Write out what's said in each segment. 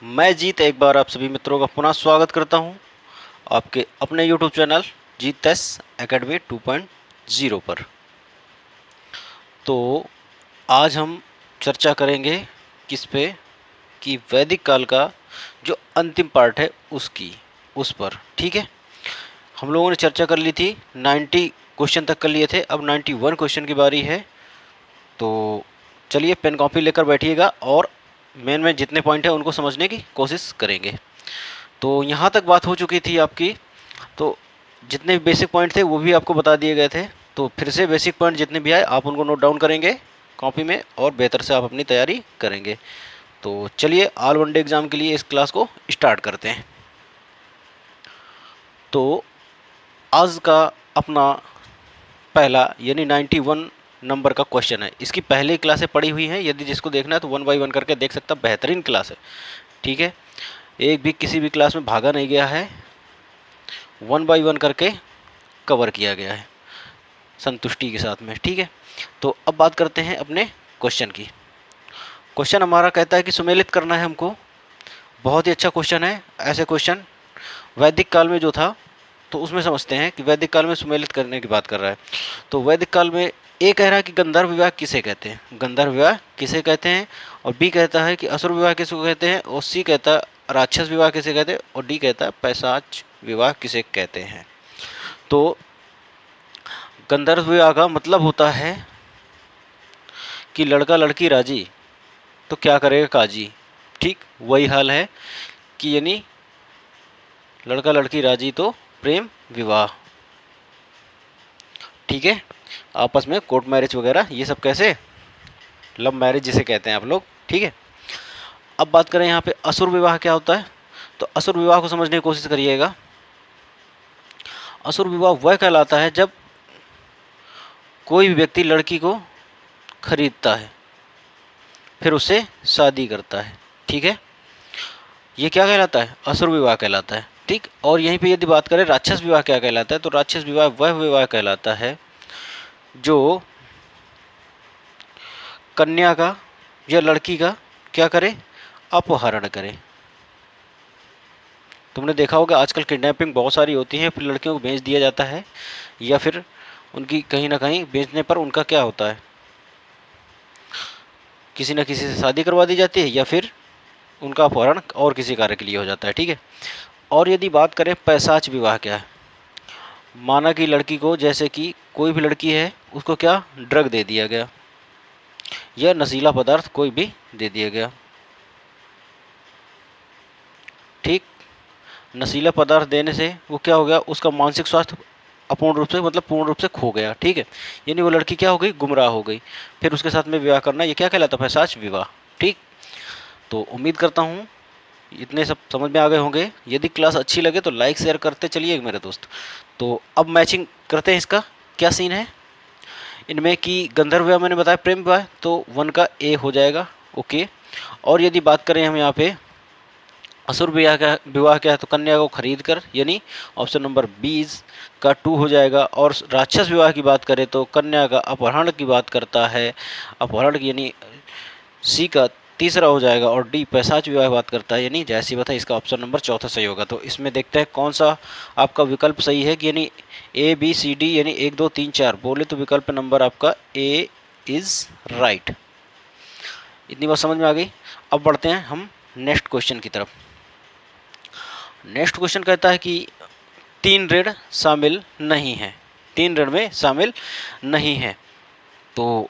मैं जीत एक बार आप सभी मित्रों का पुनः स्वागत करता हूं आपके अपने YouTube चैनल जीत एस एकेडमी 2.0 पर। तो आज हम चर्चा करेंगे किस पे कि वैदिक काल का जो अंतिम पार्ट है उस पर। ठीक है, हम लोगों ने चर्चा कर ली थी, 90 क्वेश्चन तक कर लिए थे, अब 91 क्वेश्चन की बारी है। तो चलिए पेन कॉपी लेकर बैठिएगा और मेन जितने पॉइंट हैं उनको समझने की कोशिश करेंगे। तो यहाँ तक बात हो चुकी थी आपकी, तो जितने भी बेसिक पॉइंट थे वो भी आपको बता दिए गए थे। तो फिर से बेसिक पॉइंट जितने भी आए आप उनको नोट डाउन करेंगे कॉपी में और बेहतर से आप अपनी तैयारी करेंगे। तो चलिए ऑल वन डे एग्ज़ाम के लिए इस क्लास को स्टार्ट करते हैं। तो आज का अपना पहला यानी 91 नंबर का क्वेश्चन है। इसकी पहले क्लासें पढ़ी हुई हैं, यदि जिसको देखना है तो 1 बाई 1 करके देख सकता, बेहतरीन क्लास है। ठीक है, एक भी किसी भी क्लास में भागा नहीं गया है, 1 बाई 1 करके कवर किया गया है संतुष्टि के साथ में। ठीक है, तो अब बात करते हैं अपने क्वेश्चन की। क्वेश्चन हमारा कहता है कि सुमेलित करना है हमको। बहुत ही अच्छा क्वेश्चन है। ऐसे क्वेश्चन वैदिक काल में जो था तो उसमें समझते हैं कि वैदिक काल में सुमेलित करने की बात कर रहा है। तो वैदिक काल में ए कह रहा है कि गंधर्व विवाह किसे कहते हैं, गंधर्व विवाह किसे कहते हैं, और बी कहता है कि असुर विवाह किसे कहते हैं, और सी कहता है राक्षस विवाह किसे कहते हैं, और डी कहता है पैशाच विवाह किसे कहते हैं। तो गंधर्व विवाह का मतलब होता है कि लड़का लड़की राजी तो क्या करेगा काजी। ठीक वही हाल है कि यानी लड़का लड़की राजी तो प्रेम विवाह। ठीक है, आपस में कोर्ट मैरिज वगैरह ये सब कैसे, लव मैरिज जिसे कहते हैं आप लोग। ठीक है, अब बात करें यहाँ पे असुर विवाह क्या होता है। तो असुर विवाह को समझने की कोशिश करिएगा। असुर विवाह वह कहलाता है जब कोई भी व्यक्ति लड़की को खरीदता है फिर उससे शादी करता है। ठीक है, ये क्या कहलाता है, असुर विवाह कहलाता है। ठीक, और यहीं पे यदि बात करें राक्षस विवाह क्या कहलाता है, तो राक्षस विवाह वह विवाह कहलाता है जो कन्या का या लड़की का क्या करे, अपहरण करे। तुमने देखा होगा आजकल किडनैपिंग बहुत सारी होती है, फिर लड़कियों को बेच दिया जाता है, या फिर उनकी कहीं ना कहीं बेचने पर उनका क्या होता है, किसी न किसी से शादी करवा दी जाती है, या फिर उनका अपहरण और किसी कार्य के लिए हो जाता है। ठीक है, और यदि बात करें पैशाच विवाह क्या है, माना कि लड़की को, जैसे कि कोई भी लड़की है उसको क्या ड्रग दे दिया गया या नशीला पदार्थ कोई भी दे दिया गया। ठीक, नशीला पदार्थ देने से वो क्या हो गया, उसका मानसिक स्वास्थ्य अपूर्ण रूप से मतलब पूर्ण रूप से खो गया। ठीक है, यानी वो लड़की क्या हो गई, गुमराह हो गई, फिर उसके साथ में विवाह करना, ये क्या कहलाता है, पैशाच विवाह। ठीक, तो उम्मीद करता हूँ इतने सब समझ में आ गए होंगे। यदि क्लास अच्छी लगे तो लाइक शेयर करते चलिए मेरे दोस्त। तो अब मैचिंग करते हैं, इसका क्या सीन है इनमें कि गंधर्व विवाह मैंने बताया प्रेम विवाह, तो 1 का ए हो जाएगा। ओके, और यदि बात करें हम यहाँ पे असुर विवाह क्या है, तो कन्या को खरीद कर, यानी ऑप्शन नंबर 20 का 2 हो जाएगा। और राक्षस विवाह की बात करें तो कन्या का अपहरण की बात करता है, अपहरण की यानी सी का तीसरा हो जाएगा, और डी पैशाच विवाह की बात करता है, यानी जैसी बात है इसका ऑप्शन नंबर चौथा सही होगा। तो इसमें देखते हैं कौन सा आपका विकल्प सही है कि यानी ए बी सी डी यानी 1 2 3 4 बोले तो विकल्प नंबर आपका ए इज राइट। इतनी बात समझ में आ गई। अब बढ़ते हैं हम नेक्स्ट क्वेश्चन की तरफ। नेक्स्ट क्वेश्चन कहता है कि 3 ऋण शामिल नहीं है, 3 ऋण में शामिल नहीं है। तो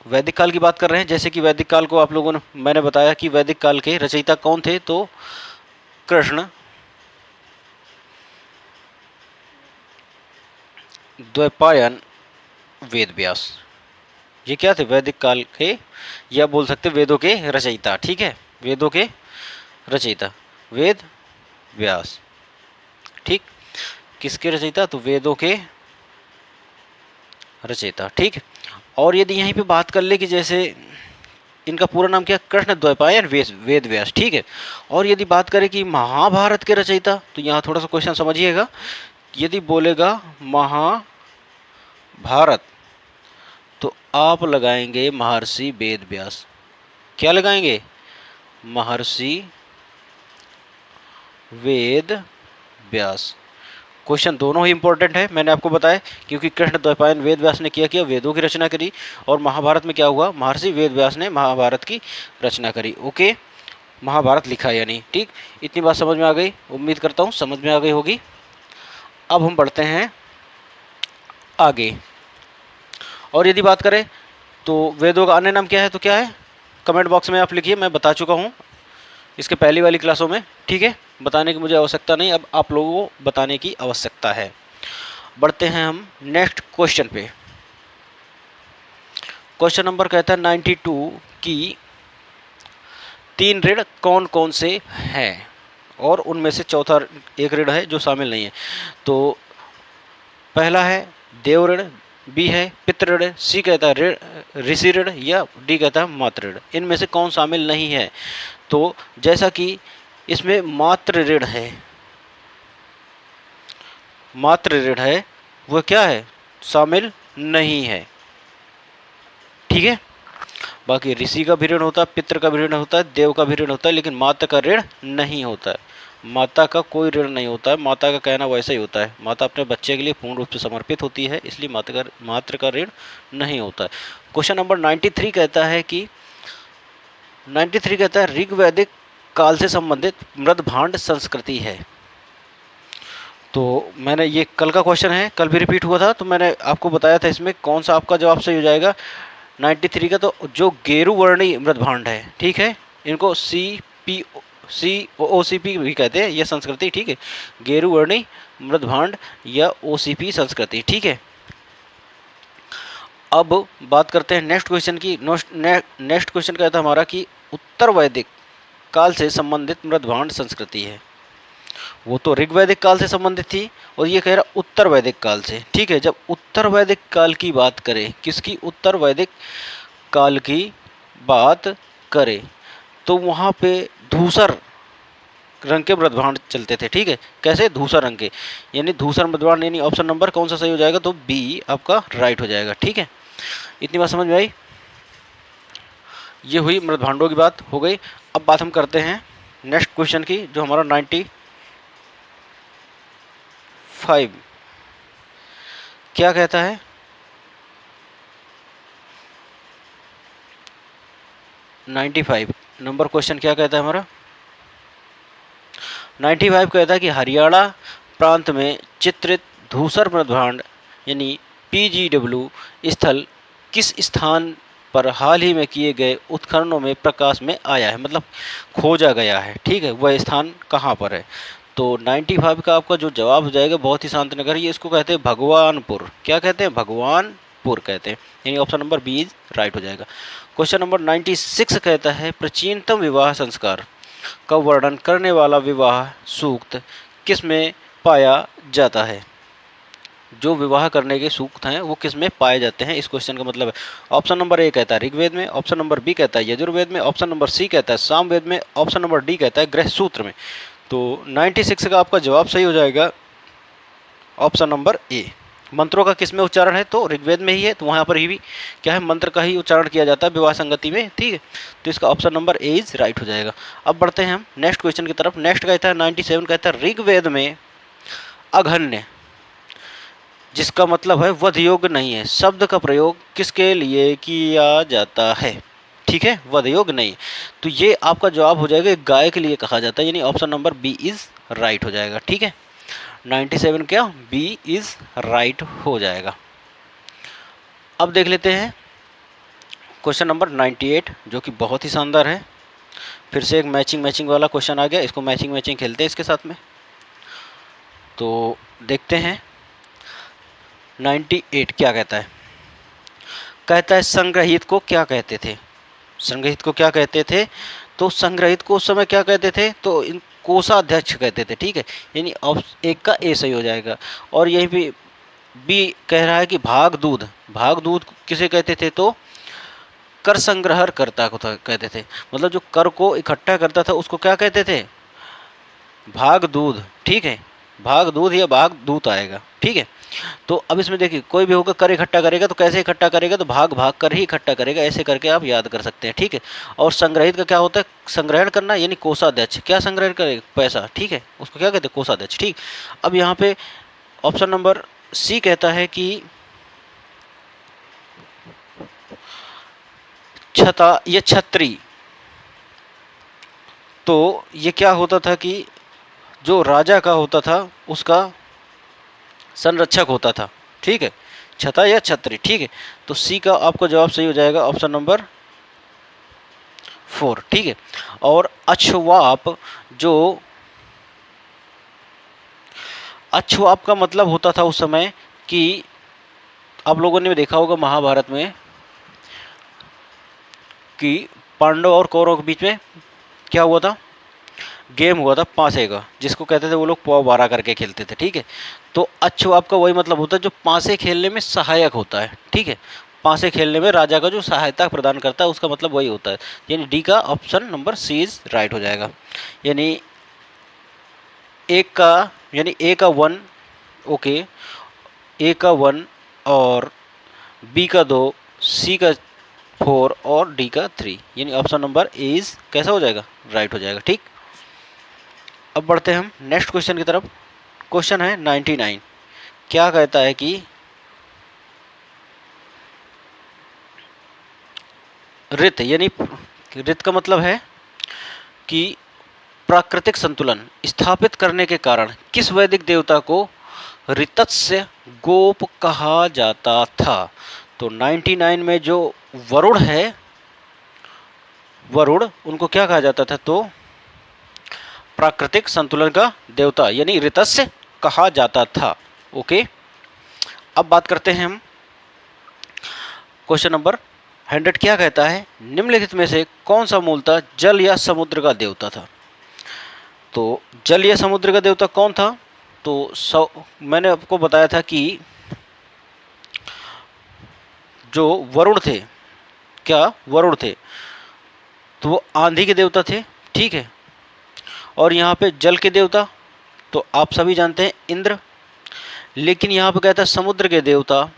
वैदिक काल की बात कर रहे हैं, जैसे कि वैदिक काल को आप लोगों ने, मैंने बताया कि वैदिक काल के रचयिता कौन थे, तो कृष्ण, द्वैपायन, वेद व्यास, ये क्या थे वैदिक काल के, या बोल सकते वेदों के रचयिता। ठीक है, वेदों के रचयिता वेद व्यास। ठीक, किसके रचयिता, तो वेदों के रचयिता। ठीक, और यदि यहीं पे बात कर ले कि जैसे इनका पूरा नाम क्या, कृष्ण द्वैपायन वेद व्यास। ठीक है, और यदि बात करें कि महाभारत के रचयिता, तो यहाँ थोड़ा सा क्वेश्चन समझिएगा। यदि बोलेगा महाभारत तो आप लगाएंगे महर्षि वेद व्यास। क्या लगाएंगे, महर्षि वेद व्यास। क्वेश्चन दोनों ही इंपॉर्टेंट है, मैंने आपको बताया, क्योंकि कृष्ण द्वैपायन वेद व्यास ने किया वेदों की रचना करी, और महाभारत में क्या हुआ, महर्षि वेद व्यास ने महाभारत की रचना करी। ओके, महाभारत लिखा यानी, ठीक। इतनी बात समझ में आ गई, उम्मीद करता हूँ समझ में आ गई होगी। अब हम बढ़ते हैं आगे, और यदि बात करें तो वेदों का अन्य नाम क्या है, तो क्या है, कमेंट बॉक्स में आप लिखिए, मैं बता चुका हूँ इसके पहली वाली क्लासों में, ठीक है। बताने की मुझे आवश्यकता नहीं, अब आप लोगों को बताने की आवश्यकता है। बढ़ते हैं हम नेक्स्ट क्वेश्चन पे। क्वेश्चन नंबर कहता है 92 की 3 ऋण कौन कौन से हैं, और उनमें से चौथा एक ऋण है जो शामिल नहीं है। तो पहला है देव ऋण, बी है पितृ ऋण, सी कहता है ऋण ऋषि ऋण, या डी कहता है मातृ ऋण। इनमें से कौन शामिल नहीं है, तो जैसा कि इसमें मातृ ऋण है, मातृ ऋण है, वह क्या है, शामिल नहीं है, ठीक है। बाकी ऋषि का भी ऋण होता है, पितृ का भी ऋण होता है, देव का भी ऋण होता है, लेकिन माता का ऋण नहीं होता है। माता का कोई ऋण नहीं होता है, माता का कहना वैसा ही होता है, माता अपने बच्चे के लिए पूर्ण रूप से समर्पित होती है, इसलिए मातृ का ऋण नहीं होता है। क्वेश्चन नंबर 93 कहता है कि 93 कहता है ऋग्वैदिक काल से संबंधित मृदभांड संस्कृति है। तो मैंने ये कल का क्वेश्चन है, कल भी रिपीट हुआ था, तो मैंने आपको बताया था इसमें कौन सा आपका जवाब सही हो जाएगा 93 का। तो जो गेरु वर्णी मृदभांड है, ठीक है, इनको COOCP भी कहते हैं ये संस्कृति, ठीक है, गेरु वर्णी मृदभांड या OCP संस्कृति, ठीक है। अब बात करते हैं नेक्स्ट क्वेश्चन की। नेक्स्ट क्वेश्चन कहता है हमारा कि उत्तर वैदिक काल से संबंधित मृदभांड संस्कृति है। वो तो ऋग्वैदिक काल से संबंधित थी, और ये कह रहा उत्तर वैदिक काल से, ठीक है। जब उत्तर वैदिक काल की बात करें, किसकी, उत्तर वैदिक काल की बात करें, तो वहाँ पे धूसर रंग के मृदभांड चलते थे, ठीक है। कैसे, धूसर रंग के, यानी धूसर मृदभांड, यानी ऑप्शन नंबर कौन सा सही हो जाएगा, तो बी आपका राइट हो जाएगा, ठीक है। इतनी बात समझ में आई, ये हुई मृदभांडों की बात हो गई। अब बात हम करते हैं नेक्स्ट क्वेश्चन की, जो हमारा 95 क्या कहता है, 95 नंबर क्वेश्चन क्या कहता है हमारा, 95 कहता है कि हरियाणा प्रांत में चित्रित धूसर मृदभांड यानी PGW स्थल किस स्थान पर हाल ही में किए गए उत्खननों में प्रकाश में आया है, मतलब खोजा गया है, ठीक है, वह स्थान कहाँ पर है। तो 95 का आपका जो जवाब हो जाएगा बहुत ही शांत नगर, ये इसको कहते हैं भगवानपुर। क्या कहते हैं, भगवानपुर कहते हैं, यानी option number B is right हो जाएगा। क्वेश्चन नंबर 96 कहता है प्राचीनतम विवाह संस्कार का वर्णन करने वाला विवाह सूक्त किस में पाया जाता है। जो विवाह करने के सूक्त हैं वो किस में पाए जाते हैं, इस क्वेश्चन का मतलब है। ऑप्शन नंबर ए कहता है ऋग्वेद में, ऑप्शन नंबर बी कहता है यजुर्वेद में, ऑप्शन नंबर सी कहता है सामवेद में, ऑप्शन नंबर डी कहता है गृह सूत्र में। तो 96 का आपका जवाब सही हो जाएगा ऑप्शन नंबर ए। मंत्रों का किस में उच्चारण है, तो ऋग्वेद में ही है, तो वहाँ पर ही भी क्या है, मंत्र का ही उच्चारण किया जाता है विवाह संगति में, ठीक है। तो इसका option number A is right हो जाएगा। अब बढ़ते हैं हम नेक्स्ट क्वेश्चन की तरफ। नेक्स्ट कहता है 97 कहता है ऋग्वेद में अघन्य, जिसका मतलब है वध योग्य नहीं है, शब्द का प्रयोग किसके लिए किया जाता है, ठीक है, वध योग्य नहीं। तो ये आपका जवाब हो जाएगा गाय के लिए कहा जाता है, यानी option number B is right हो जाएगा, ठीक है। 97 क्या, बी इज राइट हो जाएगा। अब देख लेते हैं क्वेश्चन नंबर 98, जो कि बहुत ही शानदार है। फिर से एक मैचिंग वाला क्वेश्चन आ गया, इसको मैचिंग खेलते हैं इसके साथ में। तो देखते हैं 98 क्या कहता है। कहता है संग्रहित को क्या कहते थे, संग्रहित को क्या कहते थे, तो संग्रहित को उस समय क्या कहते थे, तो इन कोषाध्यक्ष कहते थे, ठीक है, यानी एक का ए सही हो जाएगा। और यही भी बी कह रहा है कि भाग दूध किसे कहते थे, तो कर संग्रहण करता को कहते थे, मतलब जो कर को इकट्ठा करता था उसको क्या कहते थे, भाग दूध, ठीक है। भाग दूध या भाग दूत आएगा, ठीक है। तो अब इसमें देखिए कोई भी होगा कर इकट्ठा करेगा तो कैसे इकट्ठा करेगा, तो भाग भाग कर ही इकट्ठा करेगा, ऐसे करके आप याद कर सकते हैं, ठीक है। और संग्रहित का क्या होता है, संग्रहण करना यानी कोषाध्यक्ष, क्या संग्रहण करेगा, पैसा, ठीक है, उसको क्या कहते हैं, कोषाध्यक्ष, ठीक। अब यहाँ पे ऑप्शन नंबर सी कहता है कि छता या छत्री, तो ये क्या होता था कि जो राजा का होता था उसका संरक्षक होता था, ठीक है, छता या छत्री, ठीक है। तो सी का आपका जवाब सही हो जाएगा ऑप्शन नंबर 4, ठीक है। और अक्षवाप, जो अक्षवाप का मतलब होता था उस समय कि आप लोगों ने देखा होगा महाभारत में कि पांडव और कौरव के बीच में क्या हुआ था, गेम हुआ था पांसे का, जिसको कहते थे वो लोग पौ 12 करके खेलते थे, ठीक है। तो अक्षवाप का वही मतलब होता है जो पांसे खेलने में सहायक होता है, ठीक है, पांसे खेलने में राजा का जो सहायता प्रदान करता है उसका मतलब वही होता है, यानी डी का option number C is right हो जाएगा। यानी एक का, यानी ए का 1, ओके, ए का 1 और बी का 2, सी का 4 और डी का 3, यानी ऑप्शन नंबर ए इज कैसा हो जाएगा, राइट हो जाएगा, ठीक। अब बढ़ते हैं हम नेक्स्ट क्वेश्चन की तरफ। क्वेश्चन है 99, क्या कहता है कि ऋत, यानी ऋत का मतलब है कि प्राकृतिक संतुलन स्थापित करने के कारण किस वैदिक देवता को ऋतस्य गोप कहा जाता था। तो 99 में जो वरुण है, वरुण, उनको क्या कहा जाता था, तो प्राकृतिक संतुलन का देवता यानी ऋतस्य कहा जाता था, ओके। अब बात करते हैं हम क्वेश्चन नंबर 100, क्या कहता है, निम्नलिखित में से कौन सा मूलतः जल या समुद्र का देवता था। तो जल या समुद्र का देवता कौन था, तो मैंने आपको बताया था कि जो वरुण थे, क्या वरुण थे, तो वो आंधी के देवता थे, ठीक है। और यहाँ पे जल के देवता तो आप सभी जानते हैं इंद्र, लेकिन यहाँ पे कहता है समुद्र के देवता,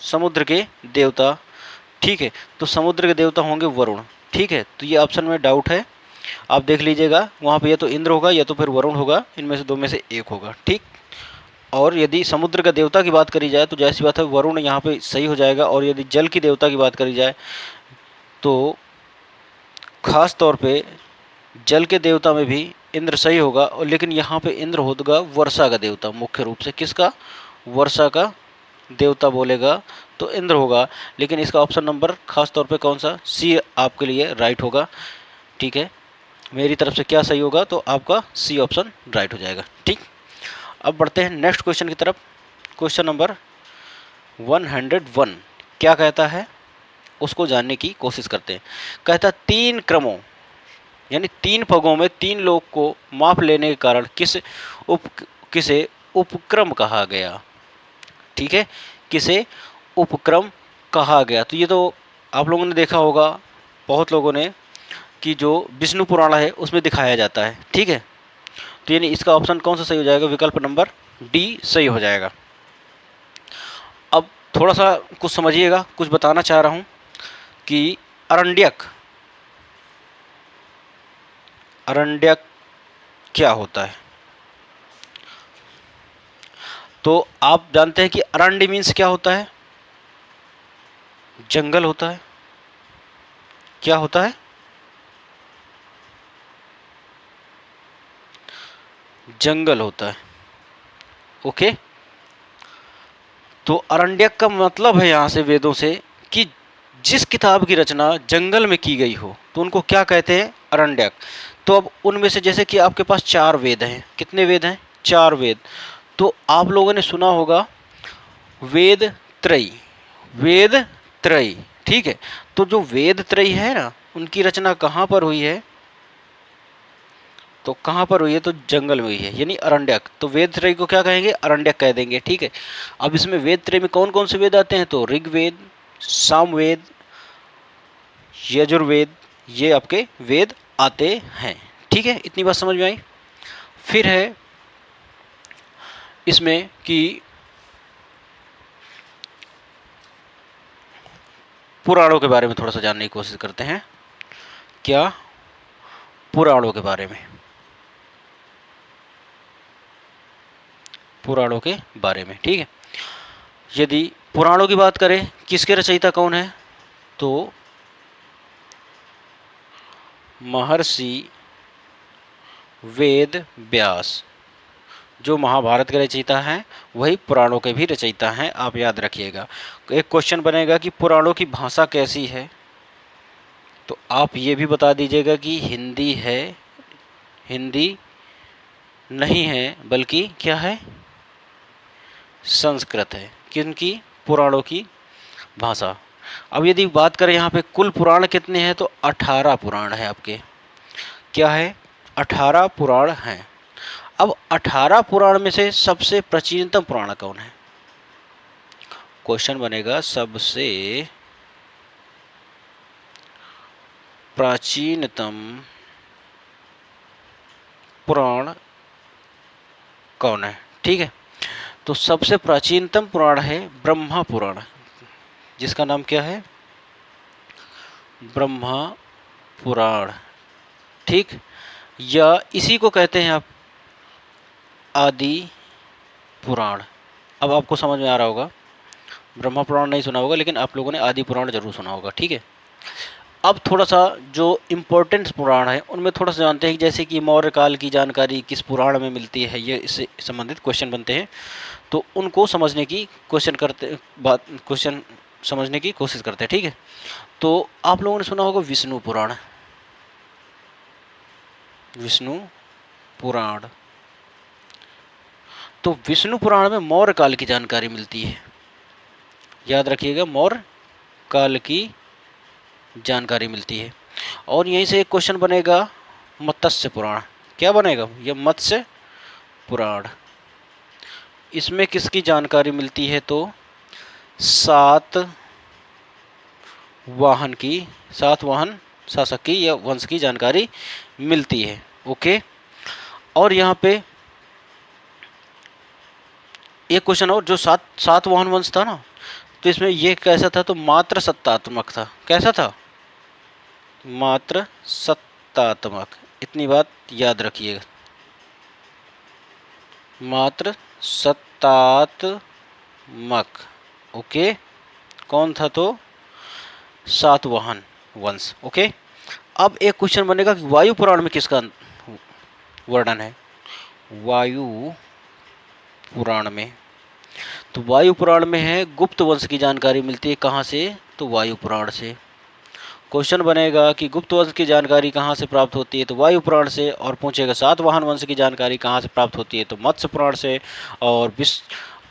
समुद्र के देवता, ठीक है, तो समुद्र के देवता होंगे वरुण, ठीक है। तो ये ऑप्शन में डाउट है, आप देख लीजिएगा, वहाँ पे या तो इंद्र होगा या तो फिर वरुण होगा, इनमें से दो में से एक होगा, ठीक। और यदि समुद्र का देवता की बात करी जाए तो जैसी बात है वरुण यहाँ पे सही हो जाएगा, और यदि जल की देवता की बात करी जाए तो खास तौर पे जल के देवता में भी इंद्र सही होगा, और लेकिन यहाँ पे इंद्र होगा वर्षा का देवता, मुख्य रूप से किसका, वर्षा का देवता बोलेगा तो इंद्र होगा, लेकिन इसका ऑप्शन नंबर खास तौर पे कौन सा, सी आपके लिए राइट होगा, ठीक है। मेरी तरफ से क्या सही होगा, तो आपका सी ऑप्शन राइट हो जाएगा, ठीक। अब बढ़ते हैं नेक्स्ट क्वेश्चन की तरफ। क्वेश्चन नंबर 101 क्या कहता है, उसको जानने की कोशिश करते हैं। कहता है 3 क्रमों यानी 3 पगों में 3 लोग को माप लेने के कारण किसे उपक्रम कहा गया, ठीक है, किसे उपक्रम कहा गया। तो ये तो आप लोगों ने देखा होगा, बहुत लोगों ने, कि जो विष्णु पुराण है उसमें दिखाया जाता है, ठीक है। तो यानी इसका ऑप्शन कौन सा सही हो जाएगा, विकल्प नंबर डी सही हो जाएगा। अब थोड़ा सा कुछ समझिएगा, कुछ बताना चाह रहा हूँ कि अरण्यक, अरण्यक क्या होता है। तो आप जानते हैं कि अरण्य मीन्स क्या होता है, जंगल होता है, क्या होता है, जंगल होता है, ओके। तो अरण्यक का मतलब है यहाँ से वेदों से कि जिस किताब की रचना जंगल में की गई हो तो उनको क्या कहते हैं, अरण्यक। तो अब उनमें से जैसे कि आपके पास 4 वेद हैं, कितने वेद हैं, 4 वेद। तो आप लोगों ने सुना होगा वेद त्रयी, वेद त्रयी, ठीक है। तो जो वेद त्रयी है ना, उनकी रचना कहाँ पर हुई है, तो कहाँ पर हुई है, तो जंगल में हुई है, यानी अरण्यक। तो वेद त्रय को क्या कहेंगे, अरण्यक कह देंगे, ठीक है। अब इसमें वेद त्रय में कौन कौन से वेद आते हैं, तो ऋग्वेद, सामवेद, यजुर्वेद, ये आपके वेद आते हैं, ठीक है। इतनी बात समझ में आई। फिर है इसमें कि पुराणों के बारे में थोड़ा सा जानने की कोशिश करते हैं। क्या? पुराणों के बारे में, पुराणों के बारे में, ठीक है। यदि पुराणों की बात करें, किसके रचयिता कौन है, तो महर्षि वेद व्यास, जो महाभारत के रचयिता हैं वही पुराणों के भी रचयिता हैं, आप याद रखिएगा। एक क्वेश्चन बनेगा कि पुराणों की भाषा कैसी है, तो आप ये भी बता दीजिएगा कि हिंदी है, हिंदी नहीं है, बल्कि क्या है, संस्कृत है, क्योंकि पुराणों की भाषा। अब यदि बात करें यहाँ पे कुल पुराण कितने हैं, तो 18 पुराण है आपके। क्या है? 18 पुराण हैं। अब 18 पुराण में से सबसे प्राचीनतम पुराण कौन है? क्वेश्चन बनेगा सबसे प्राचीनतम पुराण कौन है, ठीक है। तो सबसे प्राचीनतम पुराण है ब्रह्मा पुराण, जिसका नाम क्या है, ब्रह्मा पुराण, ठीक। या इसी को कहते हैं आप आदि पुराण। अब आपको समझ में आ रहा होगा, ब्रह्मा पुराण नहीं सुना होगा, लेकिन आप लोगों ने आदि पुराण जरूर सुना होगा, ठीक है। अब थोड़ा सा जो इम्पोर्टेंट पुराण है उनमें थोड़ा सा जानते हैं, जैसे कि मौर्य काल की जानकारी किस पुराण में मिलती है, ये इससे संबंधित क्वेश्चन बनते हैं, तो उनको समझने की क्वेश्चन समझने की कोशिश करते हैं, ठीक है। तो आप लोगों ने सुना होगा विष्णु पुराण, विष्णु पुराण। तो विष्णु पुराण में मौर्य काल की जानकारी मिलती है, याद रखिएगा, मौर्य काल की जानकारी मिलती है। और यहीं से एक क्वेश्चन बनेगा मत्स्य पुराण। क्या बनेगा? यह मत्स्य पुराण। इसमें किसकी जानकारी मिलती है, तो 7 वाहन की, 7 वाहन शासक की या वंश की जानकारी मिलती है, ओके। और यहाँ पे एक क्वेश्चन और, जो सात वाहन वंश था ना, तो इसमें ये कैसा था, तो मात्र सत्तात्मक था। कैसा था? मात्र सत्तात्मक, इतनी बात याद रखिएगा, मात्र सत्तात्मक, ओके। कौन था? तो सातवाहन वंश, ओके। अब एक क्वेश्चन बनेगा कि वायु पुराण में किसका वर्णन है, वायु पुराण में। तो वायु पुराण में है गुप्त वंश की जानकारी मिलती है, कहाँ से, तो वायु पुराण से। क्वेश्चन बनेगा कि गुप्त वंश की जानकारी कहाँ से प्राप्त होती है, तो वायु पुराण से। और पूछेगा सातवाहन वंश की जानकारी कहाँ से प्राप्त होती है, तो मत्स्य पुराण से। और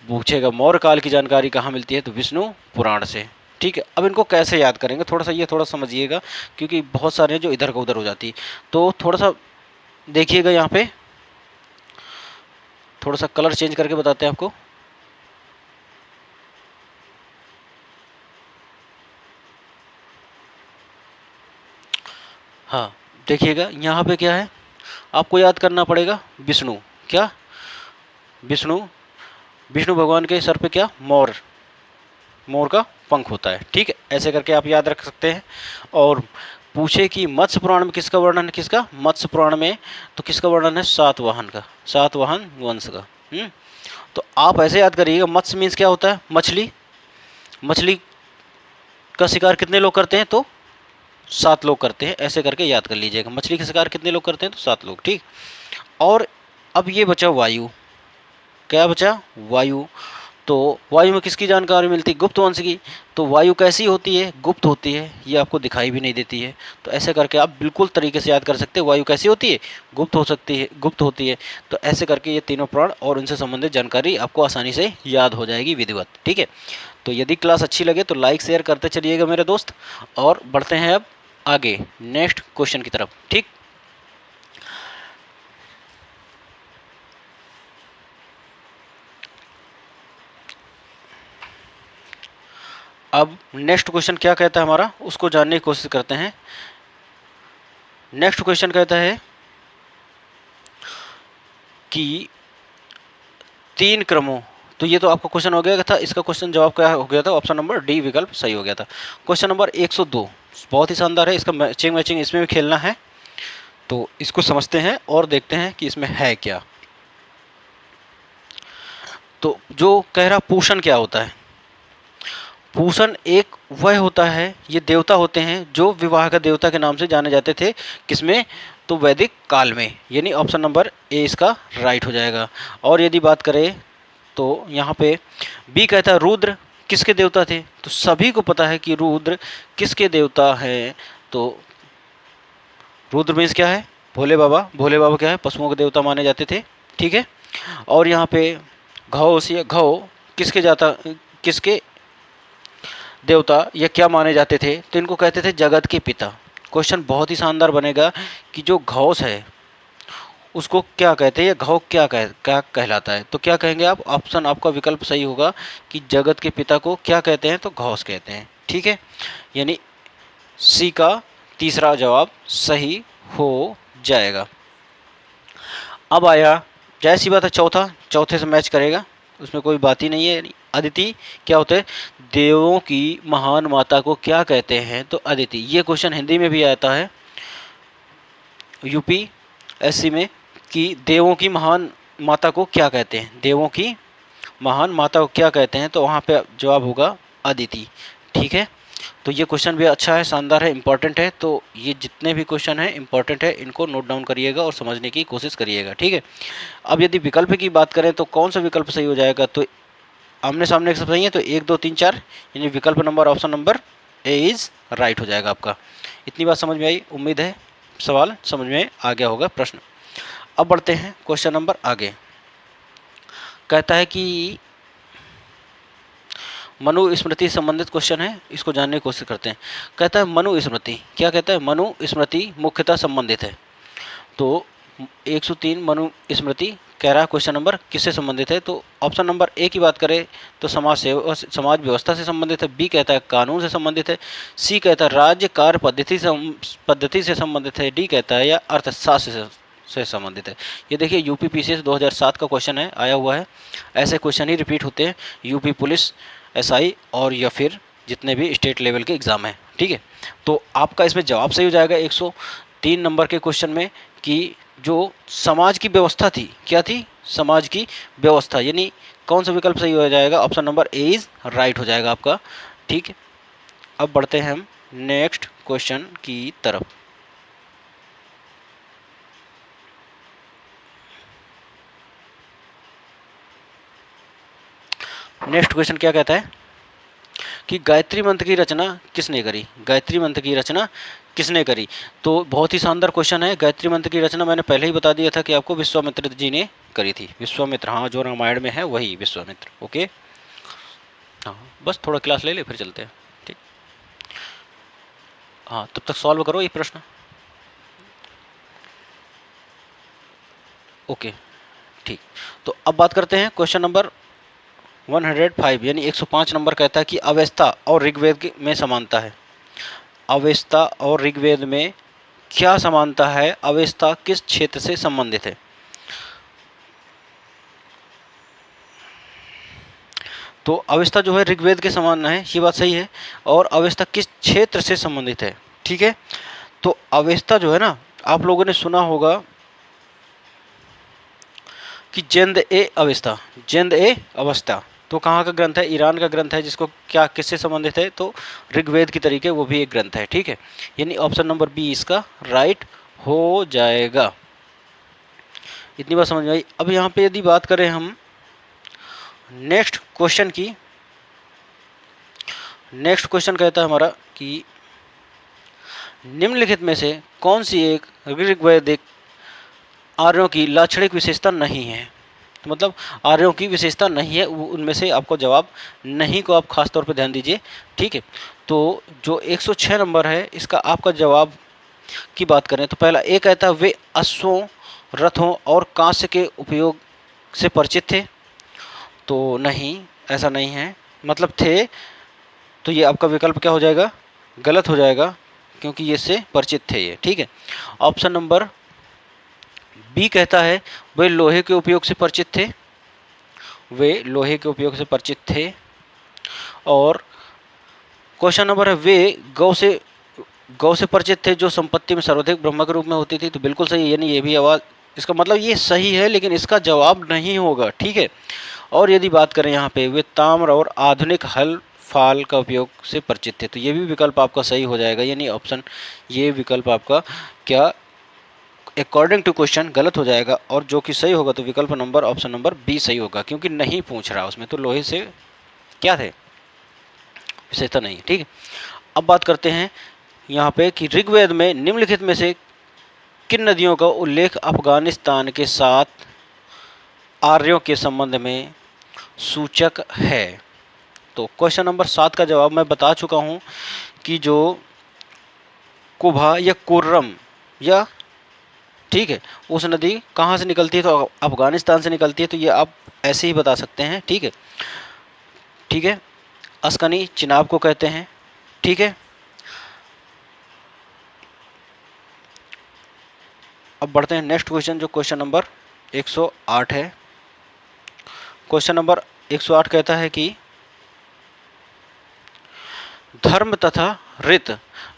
पूछेगा मौर्य काल की जानकारी कहाँ मिलती है, तो विष्णु पुराण से, ठीक है। अब इनको कैसे याद करेंगे, थोड़ा सा ये थोड़ा समझिएगा, क्योंकि बहुत सारे हैं जो इधर का उधर हो जाती, तो थोड़ा सा देखिएगा। यहाँ पे थोड़ा सा कलर चेंज करके बताते हैं आपको। हाँ, देखिएगा यहाँ पे क्या है, आपको याद करना पड़ेगा विष्णु। क्या? विष्णु, विष्णु भगवान के सर पे क्या, मोर, मोर का पंख होता है, ठीक है। ऐसे करके आप याद रख सकते हैं। और पूछे कि मत्स्य पुराण में किसका वर्णन है, किसका, मत्स्य पुराण में, तो किसका वर्णन है, सातवाहन का, सातवाहन वंश का। तो आप ऐसे याद करिएगा, मत्स्य मीन्स क्या होता है, मछली। मछली का शिकार कितने लोग करते हैं, तो 7 लोग करते हैं, ऐसे करके याद कर लीजिएगा। मछली का शिकार कितने लोग करते हैं, तो 7 लोग, ठीक। और अब ये बचा वायु। क्या बचा? वायु। तो वायु में किसकी जानकारी मिलती है, गुप्त वंश की। तो वायु कैसी होती है, गुप्त होती है, ये आपको दिखाई भी नहीं देती है। तो ऐसे करके आप बिल्कुल तरीके से याद कर सकते हैं, वायु कैसी होती है, गुप्त हो सकती है, गुप्त होती है। तो ऐसे करके ये तीनों पुराण और उनसे संबंधित जानकारी आपको आसानी से याद हो जाएगी विधिवत, ठीक है। तो यदि क्लास अच्छी लगे तो लाइक शेयर करते चलिएगा मेरे दोस्त, और बढ़ते हैं अब आगे नेक्स्ट क्वेश्चन की तरफ, ठीक। अब नेक्स्ट क्वेश्चन क्या कहता है हमारा, उसको जानने की कोशिश करते हैं। नेक्स्ट क्वेश्चन कहता है कि 3 क्रमों। तो ये तो आपका क्वेश्चन हो गया था, इसका क्वेश्चन जवाब क्या हो गया था, ऑप्शन नंबर डी विकल्प सही हो गया था। क्वेश्चन नंबर 102 बहुत ही शानदार है, इसका मैचिंग मैचिंग इसमें भी खेलना है, तो इसको समझते हैं और देखते हैं कि इसमें है क्या। तो जो कह रहा पूषण क्या होता है, पूषण एक वह होता है, ये देवता होते हैं जो विवाह का देवता के नाम से जाने जाते थे, किसमें, तो वैदिक काल में, यानी ऑप्शन नंबर ए इसका राइट हो जाएगा। और यदि बात करें तो यहाँ पे बी कहता है रुद्र किसके देवता थे, तो सभी को पता है कि रुद्र किसके देवता हैं, तो रुद्र मीन्स क्या है, भोले बाबा। भोले बाबा क्या है, पशुओं के देवता माने जाते थे, ठीक है। और यहाँ पे घोष या घौ किसके जाता, किसके देवता या क्या माने जाते थे, तो इनको कहते थे जगत के पिता। क्वेश्चन बहुत ही शानदार बनेगा कि जो घोष है उसको क्या कहते हैं, या घौ क्या कहलाता है, तो क्या कहेंगे आप, ऑप्शन आपका विकल्प सही होगा कि जगत के पिता को क्या कहते हैं, तो घोष कहते हैं, ठीक है। यानी सी का तीसरा जवाब सही हो जाएगा। अब आया जाहिर सी बात है चौथा, चौथे से मैच करेगा, उसमें कोई बात ही नहीं है। अदिति क्या होते हैं, देवों की महान माता को क्या कहते हैं, तो अदिति। ये क्वेश्चन हिंदी में भी आता है यूपीएससी में कि देवों की महान माता को क्या कहते हैं, देवों की महान माता को क्या कहते हैं, तो वहाँ पे जवाब होगा अदिति, ठीक है। तो ये क्वेश्चन भी अच्छा है, शानदार है, इंपॉर्टेंट है। तो ये जितने भी क्वेश्चन हैं इंपॉर्टेंट है, इनको नोट डाउन करिएगा और समझने की कोशिश करिएगा, ठीक है। अब यदि विकल्प की बात करें तो कौन सा विकल्प सही हो जाएगा, तो आमने सामने सब सही है, तो 1 2 3 4 यानी विकल्प number option number A is right हो जाएगा आपका। इतनी बात समझ में आई, उम्मीद है सवाल समझ में आ गया होगा प्रश्न। अब बढ़ते हैं क्वेश्चन नंबर आगे। कहता है कि मनु स्मृति संबंधित क्वेश्चन है, इसको जानने की कोशिश करते हैं। कहता है मनु स्मृति क्या कहता है, मनु स्मृति मुख्यतः संबंधित है, तो 103 मनु स्मृति कह रहा है क्वेश्चन नंबर किससे संबंधित है, तो ऑप्शन नंबर ए की बात करें तो समाज व्यवस्था से संबंधित है, बी कहता है कानून से संबंधित है, सी कहता है राज्य कार्य पद्धति से संबंधित है, डी कहता है या अर्थशास्त्र से संबंधित है। ये देखिए यूपी पीसीएस 2007 का क्वेश्चन है, आया हुआ है। ऐसे क्वेश्चन ही रिपीट होते हैं यूपी पुलिस, एसआई और या फिर जितने भी स्टेट लेवल के एग्ज़ाम हैं, ठीक है। तो आपका इसमें जवाब सही हो जाएगा 103 नंबर के क्वेश्चन में कि जो समाज की व्यवस्था थी, क्या थी, समाज की व्यवस्था, यानी कौन सा विकल्प सही हो जाएगा, option number A is right हो जाएगा आपका, ठीक है। अब बढ़ते हैं हम नेक्स्ट क्वेश्चन की तरफ। नेक्स्ट क्वेश्चन क्या कहता है कि गायत्री मंत्र की रचना किसने करी, गायत्री मंत्र की रचना किसने करी, तो बहुत ही शानदार क्वेश्चन है। गायत्री मंत्र की रचना मैंने पहले ही बता दिया था कि आपको विश्वामित्र जी ने करी थी, विश्वामित्र, हाँ जो रामायण में है वही विश्वामित्र, ओके। हाँ बस थोड़ा क्लास ले ले फिर चलते हैं, ठीक। हाँ तब तक सॉल्व करो ये प्रश्न, ओके ठीक। तो अब बात करते हैं क्वेश्चन नंबर 105 यानी 105 नंबर कहता है कि अवेस्ता और ऋग्वेद में समानता है। अवेस्ता और ऋग्वेद में क्या समानता है, अवेस्ता किस क्षेत्र से संबंधित है, तो अवेस्ता जो है ऋग्वेद के समान है, ये बात सही है, और अवेस्ता किस क्षेत्र से संबंधित है, ठीक है। तो अवेस्ता जो है ना, आप लोगों ने सुना होगा कि जेंद ए अवेस्ता, जेंद ए अवस्था, तो कहाँ का ग्रंथ है, ईरान का ग्रंथ है, जिसको क्या किससे संबंधित है, तो ऋग्वेद की तरीके वो भी एक ग्रंथ है, ठीक है। यानी ऑप्शन नंबर बी इसका राइट हो जाएगा। इतनी बात समझ में आई। अब यहाँ पे यदि बात करें हम नेक्स्ट क्वेश्चन की, नेक्स्ट क्वेश्चन कहता है हमारा कि निम्नलिखित में से कौन सी एक ऋग्वैदिक आर्यों की लाक्षणिक विशेषता नहीं है, तो मतलब आर्यों की विशेषता नहीं है, उनमें से आपको जवाब नहीं को आप खास तौर पे ध्यान दीजिए, ठीक है। तो जो 106 नंबर है इसका आपका जवाब की बात करें तो पहला ए कहता है वे अश्वों, रथों और कांस्य के उपयोग से परिचित थे, तो नहीं ऐसा नहीं है, मतलब थे, तो ये आपका विकल्प क्या हो जाएगा, गलत हो जाएगा, क्योंकि ये से परिचित थे ये, ठीक है। ऑप्शन नंबर बी कहता है वे लोहे के उपयोग से परिचित थे, वे लोहे के उपयोग से परिचित थे। और क्वेश्चन नंबर है, वे गौ से परिचित थे जो संपत्ति में सर्वाधिक ब्रह्म के रूप में होती थी। तो बिल्कुल सही, यानी ये भी आवाज़, इसका मतलब ये सही है लेकिन इसका जवाब नहीं होगा, ठीक है। और यदि बात करें यहाँ पे, वे ताम्र और आधुनिक हल फाल का उपयोग से परिचित थे। तो ये भी विकल्प आपका सही हो जाएगा, यानी ऑप्शन ये विकल्प आपका क्या अकॉर्डिंग टू क्वेश्चन गलत हो जाएगा। और जो कि सही होगा तो विकल्प नंबर ऑप्शन नंबर बी सही होगा, क्योंकि नहीं पूछ रहा उसमें, तो लोहे से क्या थे, विशेषता नहीं, ठीक है। अब बात करते हैं यहाँ पे कि ऋग्वेद में निम्नलिखित में से किन नदियों का उल्लेख अफगानिस्तान के साथ आर्यों के संबंध में सूचक है। तो क्वेश्चन नंबर 7 का जवाब मैं बता चुका हूँ कि जो कुभा या कुर्रम या, ठीक है, उस नदी कहाँ से निकलती है, तो अफगानिस्तान से निकलती है। तो ये आप ऐसे ही बता सकते हैं, ठीक है, ठीक है। अस्कनी चिनाब को कहते हैं, ठीक है। अब बढ़ते हैं नेक्स्ट क्वेश्चन, जो क्वेश्चन नंबर 108 है। क्वेश्चन नंबर 108 कहता है कि धर्म तथा रीत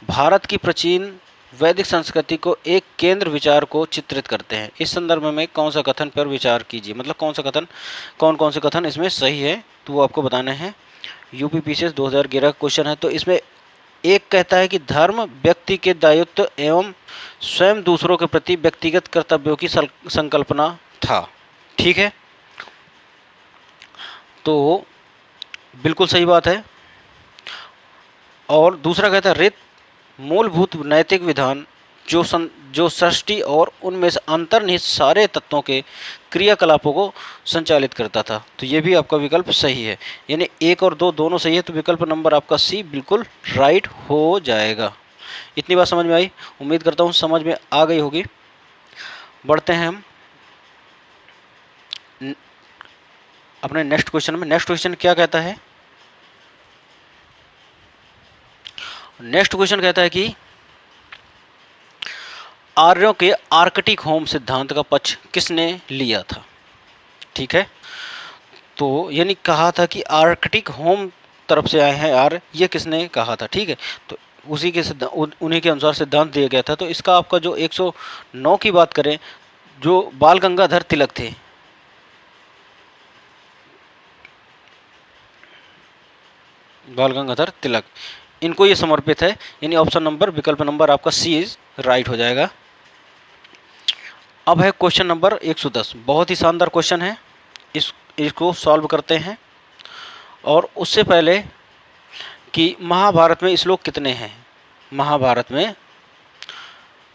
भारत की प्राचीन वैदिक संस्कृति को एक केंद्र विचार को चित्रित करते हैं। इस संदर्भ में कौन सा कथन पर विचार कीजिए, मतलब कौन सा कथन, कौन कौन से कथन इसमें सही है, तो वो आपको बताने हैं। यूपीपीसीएस 2011 का क्वेश्चन है। तो इसमें एक कहता है कि धर्म व्यक्ति के दायित्व एवं स्वयं दूसरों के प्रति व्यक्तिगत कर्तव्यों की संकल्पना था, ठीक है, तो बिल्कुल सही बात है। और दूसरा कहता है रीत मूलभूत नैतिक विधान जो सृष्टि और उनमें से अंतर्निहित सारे तत्वों के क्रियाकलापों को संचालित करता था। तो ये भी आपका विकल्प सही है, यानी 1 और 2 दोनों सही है। तो विकल्प नंबर आपका सी बिल्कुल राइट हो जाएगा। इतनी बात समझ में आई, उम्मीद करता हूँ समझ में आ गई होगी। बढ़ते हैं हम अपने नेक्स्ट क्वेश्चन में। नेक्स्ट क्वेश्चन क्या कहता है, नेक्स्ट क्वेश्चन कहता है कि आर्यों के आर्कटिक होम सिद्धांत का पक्ष किसने लिया था, ठीक है। तो यानी कहा था कि आर्कटिक होम तरफ से आए हैं आर्य, ये किसने कहा था, ठीक है। तो उसी के उन्हीं के अनुसार सिद्धांत दिया गया था। तो इसका आपका जो 109 की बात करें, जो बाल गंगाधर तिलक थे, बाल गंगाधर तिलक, इनको ये समर्पित है, यानी ऑप्शन नंबर विकल्प नंबर आपका सी इज राइट हो जाएगा। अब है क्वेश्चन नंबर 110, बहुत ही शानदार क्वेश्चन है, इसको सॉल्व करते हैं। और उससे पहले कि महाभारत में श्लोक कितने हैं, महाभारत में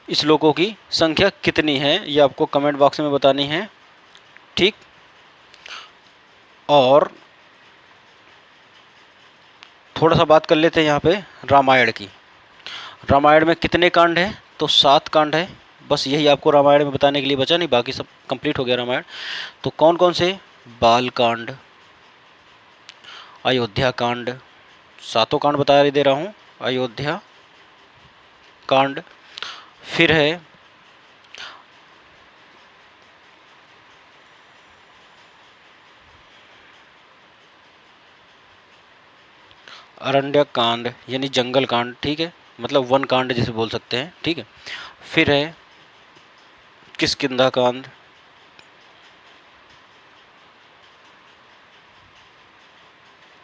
श्लोकों की संख्या कितनी है, ये आपको कमेंट बॉक्स में बतानी है, ठीक। और थोड़ा सा बात कर लेते हैं यहाँ पे रामायण की। रामायण में कितने कांड हैं, तो 7 कांड है। बस यही आपको रामायण में बताने के लिए बचा, नहीं बाकी सब कंप्लीट हो गया रामायण। तो कौन कौन से, बाल कांड, अयोध्या कांड, 7 कांड बता दे रहा हूँ, अयोध्या कांड, फिर है अरण्य कांड यानी जंगल कांड, ठीक है, मतलब वन कांड जिसे बोल सकते हैं, ठीक है। फिर है किष्किंधा कांड,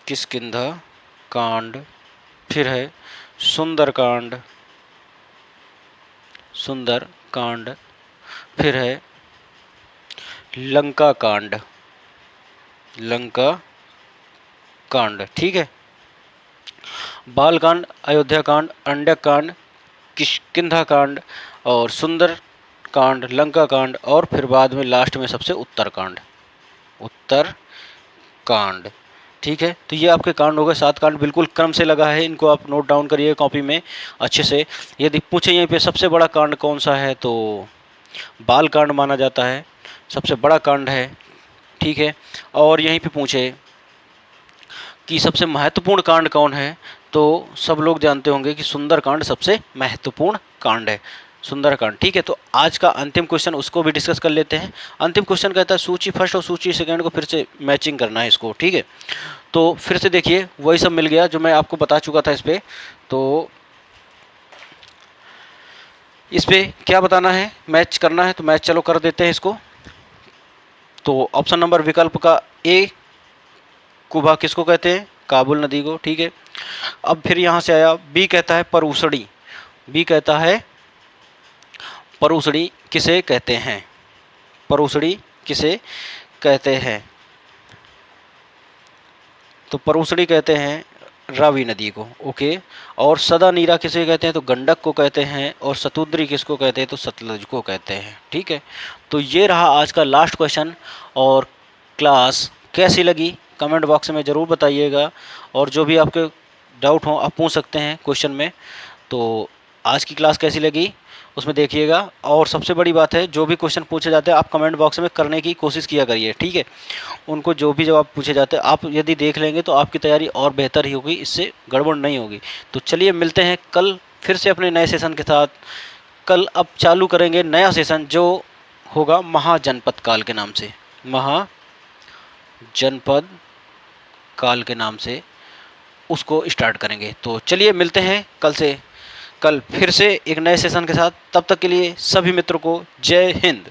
किष्किंधा कांड, फिर है सुंदर कांड, सुंदर कांड, फिर है लंका कांड, लंका कांड, ठीक है। बालकांड, अयोध्या कांड, अरण्यक कांड, किष्किंधा कांड और सुंदर कांड, लंका कांड, और फिर बाद में लास्ट में सबसे उत्तर कांड, उत्तर कांड, ठीक है। तो ये आपके कांड हो गए, 7 कांड, बिल्कुल क्रम से लगा है, इनको आप नोट डाउन करिए कॉपी में अच्छे से। यदि पूछे यहीं पे सबसे बड़ा कांड कौन सा है, तो बाल कांड माना जाता है, सबसे बड़ा कांड है, ठीक है। और यहीं पे पूछे कि सबसे महत्वपूर्ण कांड कौन है, तो सब लोग जानते होंगे कि सुंदर कांड सबसे महत्वपूर्ण कांड है। सुंदरकांड। ठीक है, तो आज का अंतिम क्वेश्चन उसको भी डिस्कस कर लेते हैं। अंतिम क्वेश्चन कहता है सूची फर्स्ट और सूची सेकंड को फिर से मैचिंग करना है इसको। ठीक है, तो फिर से देखिए वही सब मिल गया जो मैं आपको बता चुका था। इस पे क्या बताना है, मैच करना है, तो मैच चलो कर देते हैं इसको। तो ऑप्शन नंबर विकल्प का ए कुबा किसको कहते हैं, काबुल नदी को। ठीक है, अब फिर यहाँ से आया बी कहता है परूसड़ी। बी कहता है परूसड़ी किसे कहते हैं, परूसड़ी किसे कहते हैं, तो परूसड़ी कहते हैं रावी नदी को। ओके, और सदा नीरा किसे कहते हैं, तो गंडक को कहते हैं, और सतुद्री किसको कहते हैं, तो सतलज को कहते हैं। ठीक है, तो ये रहा आज का लास्ट क्वेश्चन। और क्लास कैसी लगी कमेंट बॉक्स में ज़रूर बताइएगा, और जो भी आपके डाउट हो आप पूछ सकते हैं क्वेश्चन में। तो आज की क्लास कैसी लगी उसमें देखिएगा, और सबसे बड़ी बात है जो भी क्वेश्चन पूछे जाते हैं आप कमेंट बॉक्स में करने की कोशिश किया करिए। ठीक है, उनको जो भी जवाब पूछे जाते हैं आप यदि देख लेंगे तो आपकी तैयारी और बेहतर ही होगी, इससे गड़बड़ नहीं होगी। तो चलिए मिलते हैं कल फिर से अपने नए सेशन के साथ। कल अब चालू करेंगे नया सेशन जो होगा महाजनपद काल के नाम से, महाजनपद काल के नाम से उसको स्टार्ट करेंगे। तो चलिए मिलते हैं कल फिर से एक नए सेशन के साथ। तब तक के लिए सभी मित्रों को जय हिंद।